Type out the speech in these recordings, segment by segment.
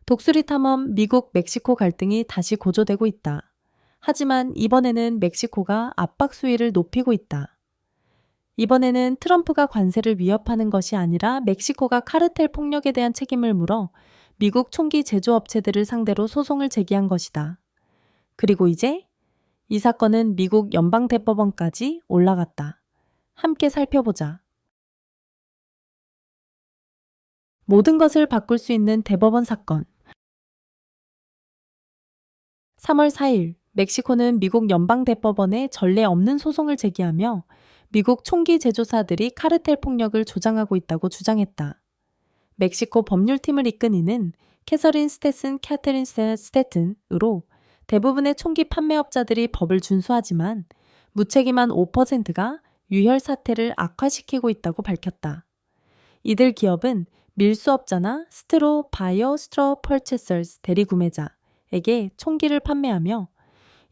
독수리 탐험 미국 멕시코 갈등이 다시 고조되고 있다. 하지만 이번에는 멕시코가 압박 수위를 높이고 있다. 이번에는 트럼프가 관세를 위협하는 것이 아니라 멕시코가 카르텔 폭력에 대한 책임을 물어 미국 총기 제조업체들을 상대로 소송을 제기한 것이다. 그리고 이제 이 사건은 미국 연방대법원까지 올라갔다. 함께 살펴보자. 모든 것을 바꿀 수 있는 대법원 사건. 3월 4일, 멕시코는 미국 연방대법원에 전례 없는 소송을 제기하며 미국 총기 제조사들이 카르텔 폭력을 조장하고 있다고 주장했다. 멕시코 법률팀을 이끈 이는 캐서린 스테슨 캐터린 스테튼으로 대부분의 총기 판매업자들이 법을 준수하지만 무책임한 5%가 유혈 사태를 악화시키고 있다고 밝혔다. 이들 기업은 밀수업자나 스트로 바이어 스트로 퍼체서스 대리구매자에게 총기를 판매하며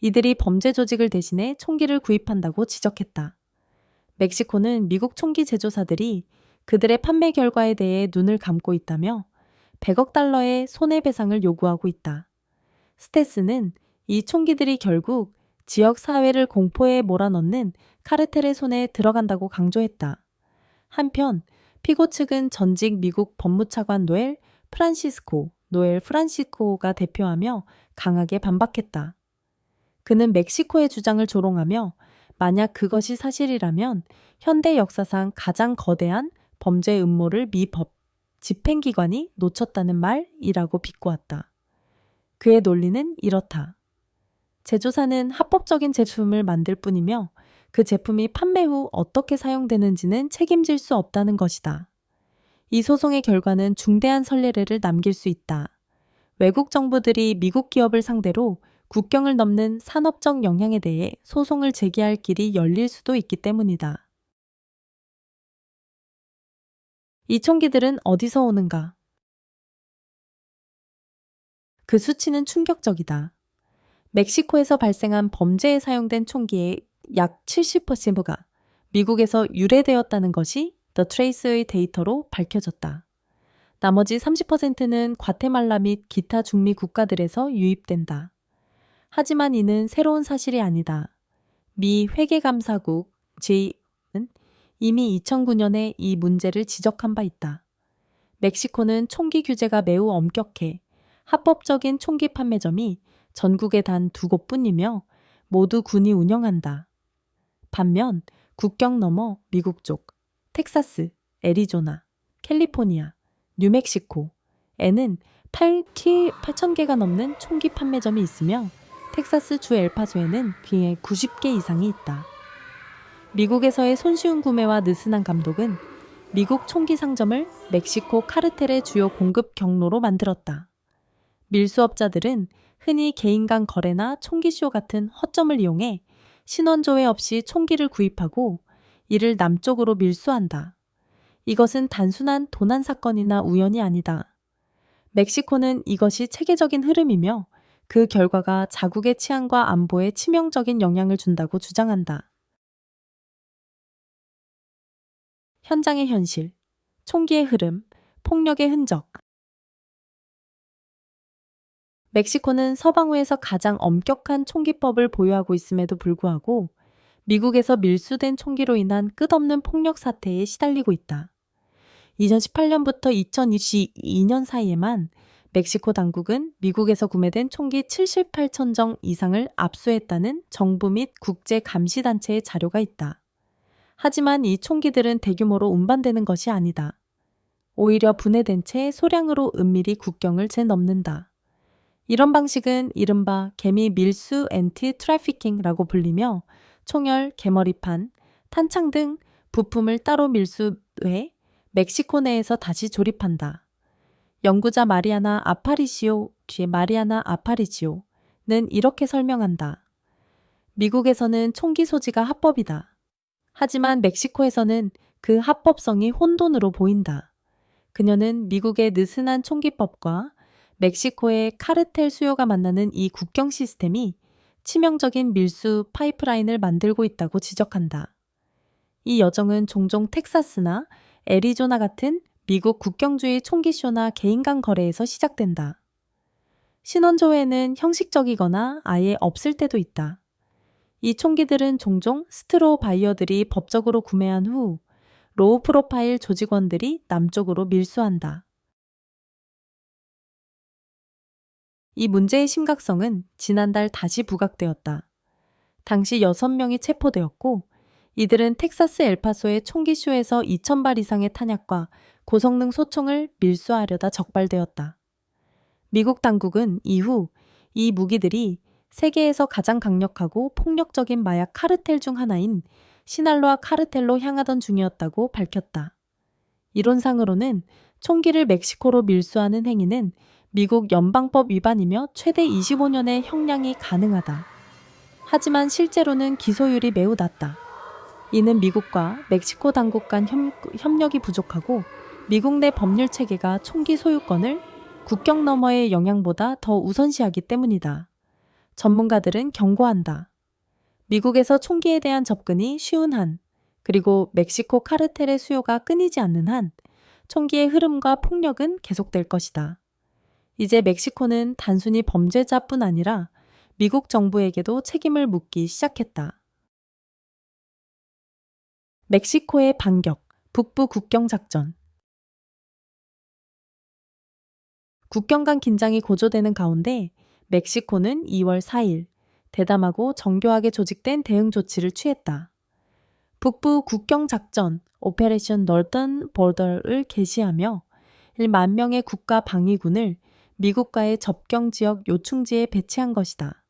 이들이 범죄 조직을 대신해 총기를 구입한다고 지적했다. 멕시코는 미국 총기 제조사들이 그들의 판매 결과에 대해 눈을 감고 있다며 100억 달러의 손해배상을 요구하고 있다. 스테스는 이 총기들이 결국 지역 사회를 공포에 몰아넣는 카르텔의 손에 들어간다고 강조했다. 한편 피고 측은 전직 미국 법무차관 노엘 프란시스코가 대표하며 강하게 반박했다. 그는 멕시코의 주장을 조롱하며 만약 그것이 사실이라면 현대 역사상 가장 거대한 범죄 음모를 미 집행기관이 놓쳤다는 말이라고 비꼬았다. 그의 논리는 이렇다. 제조사는 합법적인 제품을 만들 뿐이며 그 제품이 판매 후 어떻게 사용되는지는 책임질 수 없다는 것이다. 이 소송의 결과는 중대한 선례를 남길 수 있다. 외국 정부들이 미국 기업을 상대로 국경을 넘는 산업적 영향에 대해 소송을 제기할 길이 열릴 수도 있기 때문이다. 이 총기들은 어디서 오는가? 그 수치는 충격적이다. 멕시코에서 발생한 범죄에 사용된 총기의 약 70%가 미국에서 유래되었다는 것이 The Trace의 데이터로 밝혀졌다. 나머지 30%는 과테말라 및 기타 중미 국가들에서 유입된다. 하지만 이는 새로운 사실이 아니다. 미 회계감사국 J는 이미 2009년에 이 문제를 지적한 바 있다. 멕시코는 총기 규제가 매우 엄격해 합법적인 총기 판매점이 전국에 단 2곳뿐이며 모두 군이 운영한다. 반면 국경 너머 미국 쪽, 텍사스, 애리조나, 캘리포니아, 뉴멕시코에는 8,000개가 넘는 총기 판매점이 있으며 텍사스 주 엘파소에는 그의 90개 이상이 있다. 미국에서의 손쉬운 구매와 느슨한 감독은 미국 총기 상점을 멕시코 카르텔의 주요 공급 경로로 만들었다. 밀수업자들은 흔히 개인 간 거래나 총기쇼 같은 허점을 이용해 신원 조회 없이 총기를 구입하고 이를 남쪽으로 밀수한다. 이것은 단순한 도난 사건이나 우연이 아니다. 멕시코는 이것이 체계적인 흐름이며 그 결과가 자국의 치안과 안보에 치명적인 영향을 준다고 주장한다. 현장의 현실, 총기의 흐름, 폭력의 흔적. 멕시코는 서방부에서 가장 엄격한 총기법을 보유하고 있음에도 불구하고 미국에서 밀수된 총기로 인한 끝없는 폭력 사태에 시달리고 있다. 2018년부터 2022년 사이에만 멕시코 당국은 미국에서 구매된 총기 78,000정 이상을 압수했다는 정부 및 국제 감시단체의 자료가 있다. 하지만 이 총기들은 대규모로 운반되는 것이 아니다. 오히려 분해된 채 소량으로 은밀히 국경을 재넘는다. 이런 방식은 이른바 개미 밀수 앤티 트래피킹이라고 불리며 총열, 개머리판, 탄창 등 부품을 따로 밀수해 멕시코 내에서 다시 조립한다. 연구자 마리아나 아파리지오는 이렇게 설명한다. 미국에서는 총기 소지가 합법이다. 하지만 멕시코에서는 그 합법성이 혼돈으로 보인다. 그녀는 미국의 느슨한 총기법과 멕시코의 카르텔 수요가 만나는 이 국경 시스템이 치명적인 밀수 파이프라인을 만들고 있다고 지적한다. 이 여정은 종종 텍사스나 애리조나 같은 미국 국경주의 총기쇼나 개인 간 거래에서 시작된다. 신원조회는 형식적이거나 아예 없을 때도 있다. 이 총기들은 종종 스트로 바이어들이 법적으로 구매한 후 로우 프로파일 조직원들이 남쪽으로 밀수한다. 이 문제의 심각성은 지난달 다시 부각되었다. 당시 6명이 체포되었고 이들은 텍사스 엘파소의 총기쇼에서 2,000발 이상의 탄약과 고성능 소총을 밀수하려다 적발되었다. 미국 당국은 이후 이 무기들이 세계에서 가장 강력하고 폭력적인 마약 카르텔 중 하나인 시날로아 카르텔로 향하던 중이었다고 밝혔다. 이론상으로는 총기를 멕시코로 밀수하는 행위는 미국 연방법 위반이며 최대 25년의 형량이 가능하다. 하지만 실제로는 기소율이 매우 낮다. 이는 미국과 멕시코 당국 간 협력이 부족하고 미국 내 법률 체계가 총기 소유권을 국경 너머의 영향보다 더 우선시하기 때문이다. 전문가들은 경고한다. 미국에서 총기에 대한 접근이 쉬운 한, 그리고 멕시코 카르텔의 수요가 끊이지 않는 한, 총기의 흐름과 폭력은 계속될 것이다. 이제 멕시코는 단순히 범죄자뿐 아니라 미국 정부에게도 책임을 묻기 시작했다. 멕시코의 반격, 북부 국경작전. 국경 간 긴장이 고조되는 가운데 멕시코는 2월 4일 대담하고 정교하게 조직된 대응 조치를 취했다. 북부 국경작전 오페레이션 널던 보더를 개시하며 1만 명의 국가 방위군을 미국과의 접경 지역 요충지에 배치한 것이다.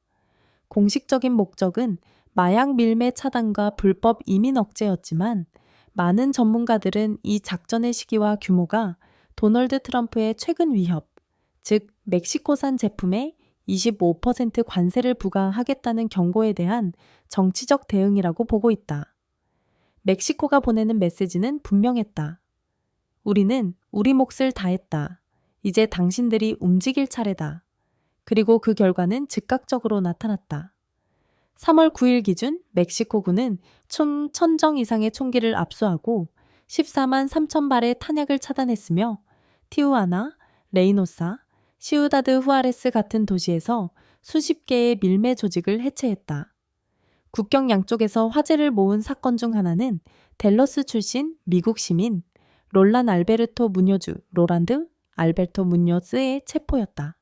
공식적인 목적은 마약 밀매 차단과 불법 이민 억제였지만 많은 전문가들은 이 작전의 시기와 규모가 도널드 트럼프의 최근 위협, 즉 멕시코산 제품에 25% 관세를 부과하겠다는 경고에 대한 정치적 대응이라고 보고 있다. 멕시코가 보내는 메시지는 분명했다. 우리는 우리 몫을 다했다. 이제 당신들이 움직일 차례다. 그리고 그 결과는 즉각적으로 나타났다. 3월 9일 기준 멕시코군은 총 1,000정 이상의 총기를 압수하고 14만 3천 발의 탄약을 차단했으며 티우아나, 레이노사, 시우다드 후아레스 같은 도시에서 수십 개의 밀매 조직을 해체했다. 국경 양쪽에서 화제를 모은 사건 중 하나는 댈러스 출신 미국 시민 로란드 알베르토 무뇨스의 체포였다.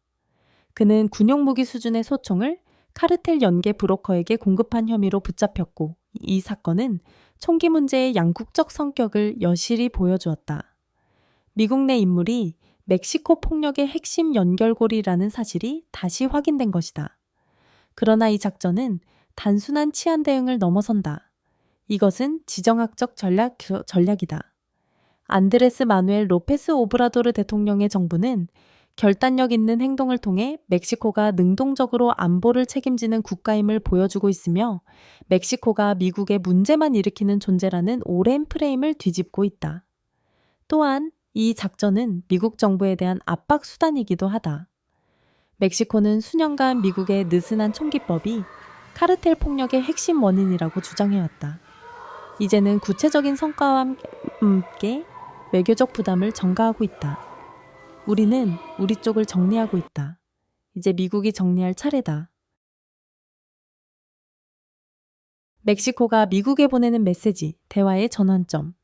그는 군용 무기 수준의 소총을 카르텔 연계 브로커에게 공급한 혐의로 붙잡혔고 이 사건은 총기 문제의 양국적 성격을 여실히 보여주었다. 미국 내 인물이 멕시코 폭력의 핵심 연결고리라는 사실이 다시 확인된 것이다. 그러나 이 작전은 단순한 치안 대응을 넘어선다. 이것은 지정학적 전략이다. 안드레스 마누엘 로페스 오브라도르 대통령의 정부는 결단력 있는 행동을 통해 멕시코가 능동적으로 안보를 책임지는 국가임을 보여주고 있으며 멕시코가 미국에 문제만 일으키는 존재라는 오랜 프레임을 뒤집고 있다. 또한 이 작전은 미국 정부에 대한 압박 수단이기도 하다. mek 수년간 미국의 느슨한 총기법이 카르텔 폭력의 핵심 원인이라고 주장해왔다. 이제는 구체적인 성과와 함께 외교적 부담을 전가하고 있다. 우리는 우리 쪽을 정리하고 있다. 이제 미국이 정리할 차례다. 멕시코가 미국에 보내는 메시지, 대화의 전환점.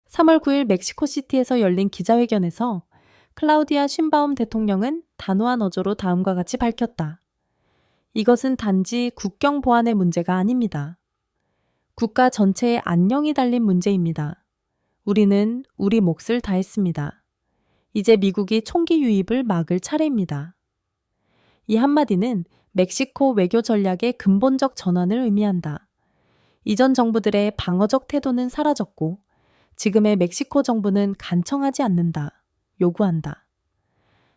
3월 9일 멕시코시티에서 열린 기자회견에서 클라우디아 쉰바움 대통령은 단호한 어조로 다음과 같이 밝혔다. 이것은 단지 국경 보안의 문제가 아닙니다. 국가 전체의 안녕이 달린 문제입니다. 우리는 우리 몫을 다했습니다. 이제 미국이 총기 유입을 막을 차례입니다. 이 한마디는 멕시코 외교 전략의 근본적 전환을 의미한다. 이전 정부들의 방어적 태도는 사라졌고 지금의 멕시코 정부는 간청하지 않는다. 요구한다.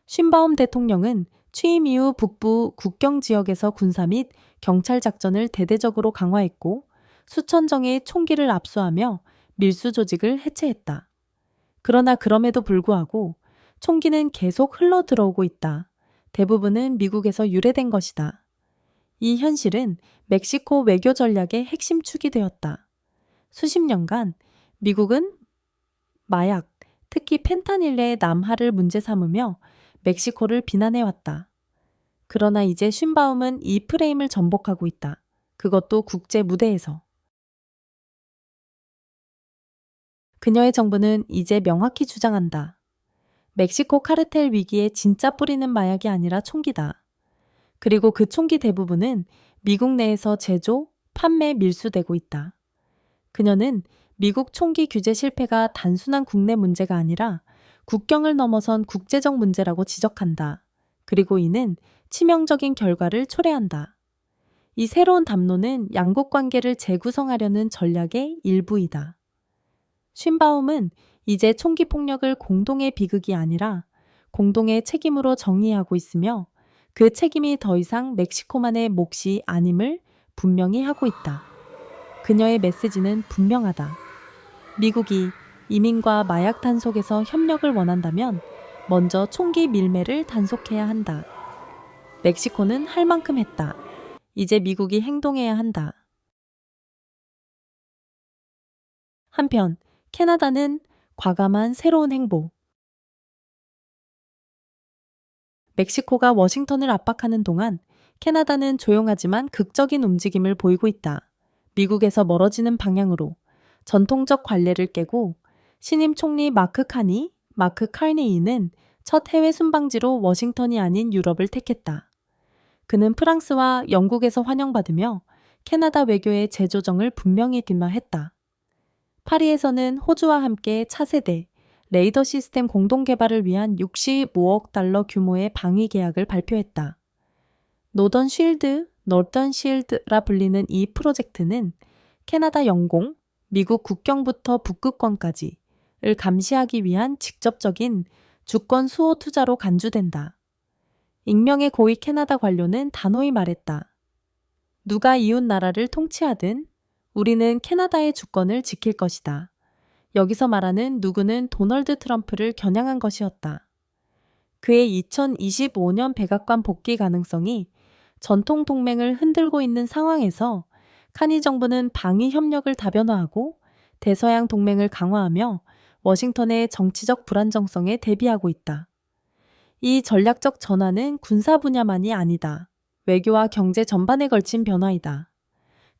쉰바움 대통령은 취임 이후 북부 국경 지역에서 군사 및 경찰 작전을 대대적으로 강화했고 수천 정의 총기를 압수하며 밀수 조직을 해체했다. 그러나 그럼에도 불구하고 총기는 계속 흘러 들어오고 있다. 대부분은 미국에서 유래된 것이다. 이 현실은 멕시코 외교 전략의 핵심 축이 되었다. 수십 년간 미국은 마약, 특히 펜타닐의 남하를 문제 삼으며 멕시코를 비난해왔다. 그러나 이제 쉰바움은 이 프레임을 전복하고 있다. 그것도 국제 무대에서. 그녀의 정부는 이제 명확히 주장한다. 멕시코 카르텔 위기의 진짜 뿌리는 마약이 아니라 총기다. 그리고 그 총기 대부분은 미국 내에서 제조, 판매, 밀수되고 있다. 그녀는 미국 총기 규제 실패가 단순한 국내 문제가 아니라 국경을 넘어선 국제적 문제라고 지적한다. 그리고 이는 치명적인 결과를 초래한다. 이 새로운 담론은 양국 관계를 재구성하려는 전략의 일부이다. 쉰바움은 이제 총기 폭력을 공동의 비극이 아니라 공동의 책임으로 정의하고 있으며 그 책임이 더 이상 멕시코만의 몫이 아님을 분명히 하고 있다. 그녀의 메시지는 분명하다. 미국이 이민과 마약 단속에서 협력을 원한다면 먼저 총기 밀매를 단속해야 한다. 멕시코는 할 만큼 했다. 이제 미국이 행동해야 한다. 한편 캐나다는 과감한 새로운 행보. 멕시코가 워싱턴을 압박하는 동안 캐나다는 조용하지만 극적인 움직임을 보이고 있다. 미국에서 멀어지는 방향으로 전통적 관례를 깨고 신임 총리 마크 카니이는 첫 해외 순방지로 워싱턴이 아닌 유럽을 택했다. 그는 프랑스와 영국에서 환영받으며 캐나다 외교의 재조정을 분명히 뒷말했다. 파리에서는 호주와 함께 차세대 레이더 시스템 공동 개발을 위한 65억 달러 규모의 방위 계약을 발표했다. 노던 쉴드라 불리는 이 프로젝트는 캐나다 영공, 미국 국경부터 북극권까지를 감시하기 위한 직접적인 주권 수호 투자로 간주된다. 익명의 고위 캐나다 관료는 단호히 말했다. 누가 이웃 나라를 통치하든 우리는 캐나다의 주권을 지킬 것이다. 여기서 말하는 누구는 도널드 트럼프를 겨냥한 것이었다. 그의 2025년 백악관 복귀 가능성이 전통 동맹을 흔들고 있는 상황에서 카니 정부는 방위 협력을 다변화하고 대서양 동맹을 강화하며 워싱턴의 정치적 불안정성에 대비하고 있다. 이 전략적 전환은 군사 분야만이 아니다. 외교와 경제 전반에 걸친 변화이다.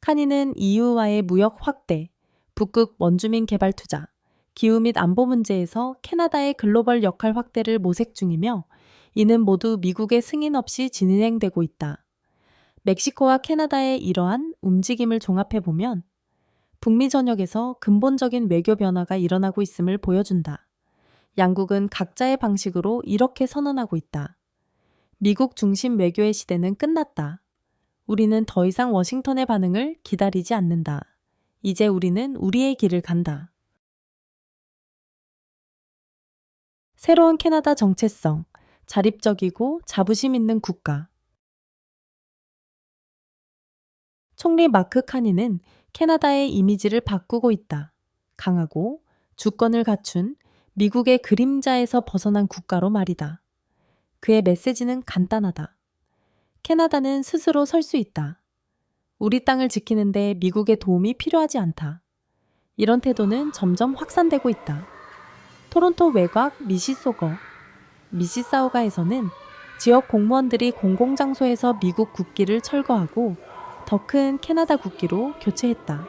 카니는 EU와의 무역 확대, 북극 원주민 개발 투자, 기후 및 안보 문제에서 캐나다의 글로벌 역할 확대를 모색 중이며 이는 모두 미국의 승인 없이 진행되고 있다. 멕시코와 캐나다의 이러한 움직임을 종합해보면 북미 전역에서 근본적인 외교 변화가 일어나고 있음을 보여준다. 양국은 각자의 방식으로 이렇게 선언하고 있다. 미국 중심 외교의 시대는 끝났다. 우리는 더 이상 워싱턴의 반응을 기다리지 않는다. 이제 우리는 우리의 길을 간다. 새로운 캐나다 정체성, 자립적이고 자부심 있는 국가. 총리 마크 카니는 캐나다의 이미지를 바꾸고 있다. 강하고 주권을 갖춘 미국의 그림자에서 벗어난 국가로 말이다. 그의 메시지는 간단하다. 캐나다는 스스로 설 수 있다. 우리 땅을 지키는데 미국의 도움이 필요하지 않다. 이런 태도는 점점 확산되고 있다. 토론토 외곽 미시사우가에서는 지역 공무원들이 공공장소에서 미국 국기를 철거하고 더 큰 캐나다 국기로 교체했다.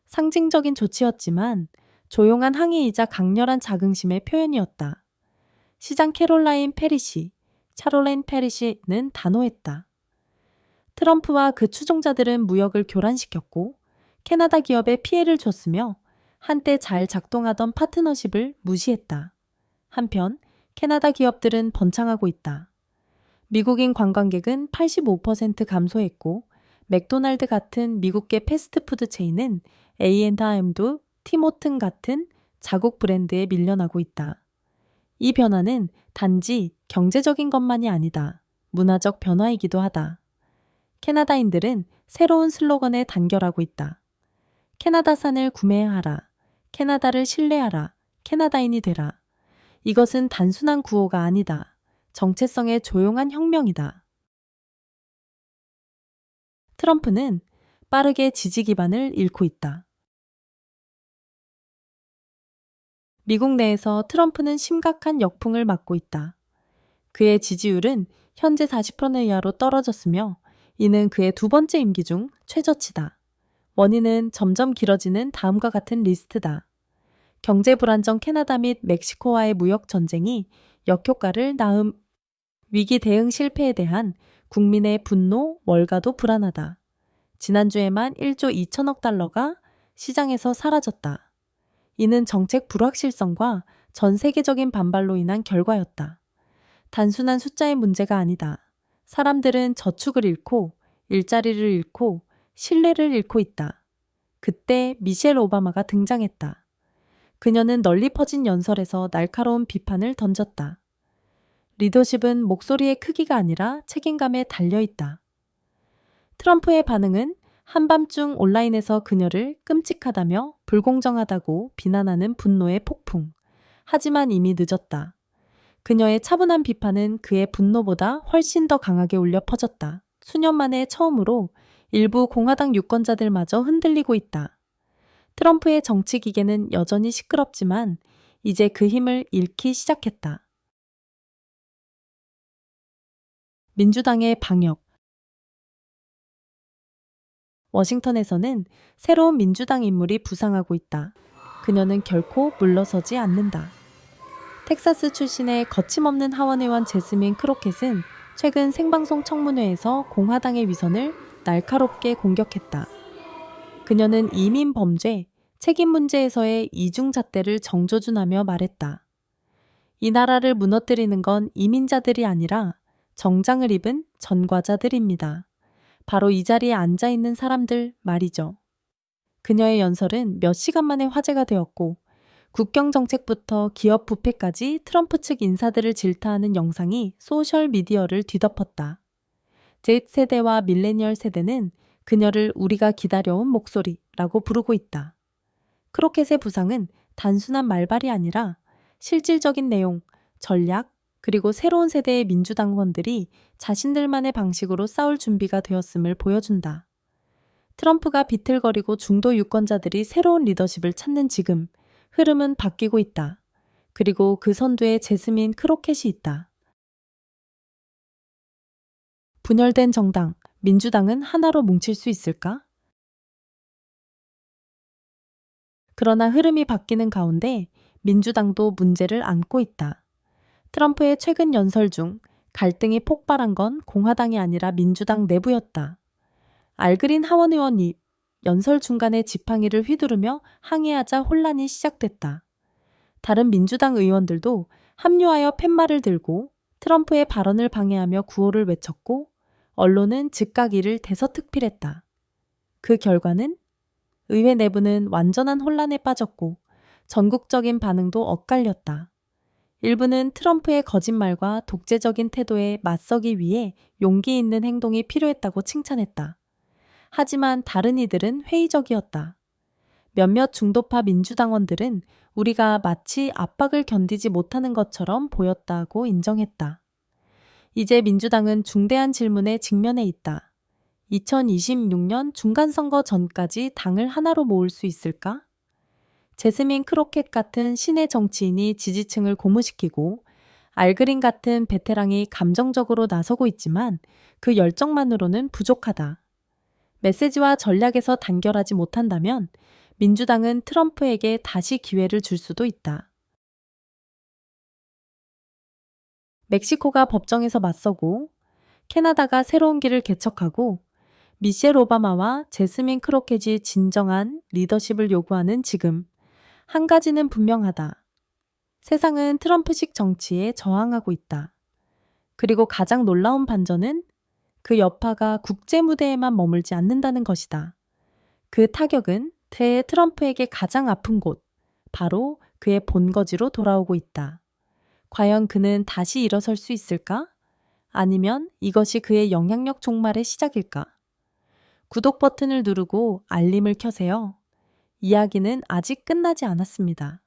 상징적인 조치였지만 조용한 항의이자 강렬한 자긍심의 표현이었다. 시장 차롤라인 페리시는 단호했다. 트럼프와 그 추종자들은 무역을 교란시켰고 캐나다 기업에 피해를 줬으며 한때 잘 작동하던 파트너십을 무시했다. 한편 캐나다 기업들은 번창하고 있다. 미국인 관광객은 85% 감소했고 맥도날드 같은 미국계 패스트푸드 체인은 A&M도 티모튼 같은 자국 브랜드에 밀려나고 있다. 이 변화는 단지 경제적인 것만이 아니다. 문화적 변화이기도 하다. 캐나다인들은 새로운 슬로건에 단결하고 있다. 캐나다산을 구매하라. 캐나다를 신뢰하라. 캐나다인이 되라. 이것은 단순한 구호가 아니다. 정체성의 조용한 혁명이다. 트럼프는 빠르게 지지 기반을 잃고 있다. 미국 내에서 트럼프는 심각한 역풍을 맞고 있다. 그의 지지율은 현재 40% 이하로 떨어졌으며 이는 그의 두 번째 임기 중 최저치다. 원인은 점점 길어지는 다음과 같은 리스트다. 경제 불안정 캐나다 및 멕시코와의 무역 전쟁이 역효과를 낳음, 위기 대응 실패에 대한 국민의 분노, 월가도 불안하다. 지난주에만 1조 2천억 달러가 시장에서 사라졌다. 이는 정책 불확실성과 전 세계적인 반발로 인한 결과였다. 단순한 숫자의 문제가 아니다. 사람들은 저축을 잃고 일자리를 잃고 신뢰를 잃고 있다. 그때 미셸 오바마가 등장했다. 그녀는 널리 퍼진 연설에서 날카로운 비판을 던졌다. 리더십은 목소리의 크기가 아니라 책임감에 달려있다. 트럼프의 반응은 한밤중 온라인에서 그녀를 끔찍하다며 불공정하다고 비난하는 분노의 폭풍. 하지만 이미 늦었다. 그녀의 차분한 비판은 그의 분노보다 훨씬 더 강하게 울려 퍼졌다. 수년 만에 처음으로 일부 공화당 유권자들마저 흔들리고 있다. 트럼프의 정치 기계는 여전히 시끄럽지만 이제 그 힘을 잃기 시작했다. 민주당의 방역. 워싱턴에서는 새로운 민주당 인물이 부상하고 있다. 그녀는 결코 물러서지 않는다. 텍사스 출신의 거침없는 하원의원 제스민 크로켓은 최근 생방송 청문회에서 공화당의 위선을 날카롭게 공격했다. 그녀는 이민 범죄, 책임 문제에서의 이중잣대를 정조준하며 말했다. 이 나라를 무너뜨리는 건 이민자들이 아니라 정장을 입은 전과자들입니다. 바로 이 자리에 앉아있는 사람들 말이죠. 그녀의 연설은 몇 시간 만에 화제가 되었고 국경정책부터 기업 부패까지 트럼프 측 인사들을 질타하는 영상이 소셜미디어를 뒤덮었다. Z세대와 밀레니얼 세대는 그녀를 우리가 기다려온 목소리라고 부르고 있다. 크로켓의 부상은 단순한 말발이 아니라 실질적인 내용, 전략, 그리고 새로운 세대의 민주당원들이 자신들만의 방식으로 싸울 준비가 되었음을 보여준다. 트럼프가 비틀거리고 중도 유권자들이 새로운 리더십을 찾는 지금, 흐름은 바뀌고 있다. 그리고 그 선두에 제스민 크로켓이 있다. 분열된 정당, 민주당은 하나로 뭉칠 수 있을까? 그러나 흐름이 바뀌는 가운데 민주당도 문제를 안고 있다. 트럼프의 최근 연설 중 갈등이 폭발한 건 공화당이 아니라 민주당 내부였다. 알그린 하원의원이 연설 중간에 지팡이를 휘두르며 항의하자 혼란이 시작됐다. 다른 민주당 의원들도 합류하여 팻말을 들고 트럼프의 발언을 방해하며 구호를 외쳤고 언론은 즉각 이를 대서특필했다. 그 결과는 의회 내부는 완전한 혼란에 빠졌고 전국적인 반응도 엇갈렸다. 일부는 트럼프의 거짓말과 독재적인 태도에 맞서기 위해 용기 있는 행동이 필요했다고 칭찬했다. 하지만 다른 이들은 회의적이었다. 몇몇 중도파 민주당원들은 우리가 마치 압박을 견디지 못하는 것처럼 보였다고 인정했다. 이제 민주당은 중대한 질문에 직면해 있다. 2026년 중간선거 전까지 당을 하나로 모을 수 있을까? 제스민 크로켓 같은 신의 정치인이 지지층을 고무시키고 알그린 같은 베테랑이 감정적으로 나서고 있지만 그 열정만으로는 부족하다. 메시지와 전략에서 단결하지 못한다면 민주당은 트럼프에게 다시 기회를 줄 수도 있다. 멕시코가 법정에서 맞서고 캐나다가 새로운 길을 개척하고 미셸 오바마와 제스민 크로켓이 진정한 리더십을 요구하는 지금 한 가지는 분명하다. 세상은 트럼프식 정치에 저항하고 있다. 그리고 가장 놀라운 반전은 그 여파가 국제 무대에만 머물지 않는다는 것이다. 그 타격은 트럼프에게 가장 아픈 곳, 바로 그의 본거지로 돌아오고 있다. 과연 그는 다시 일어설 수 있을까? 아니면 이것이 그의 영향력 종말의 시작일까? 구독 버튼을 누르고 알림을 켜세요. 이야기는 아직 끝나지 않았습니다.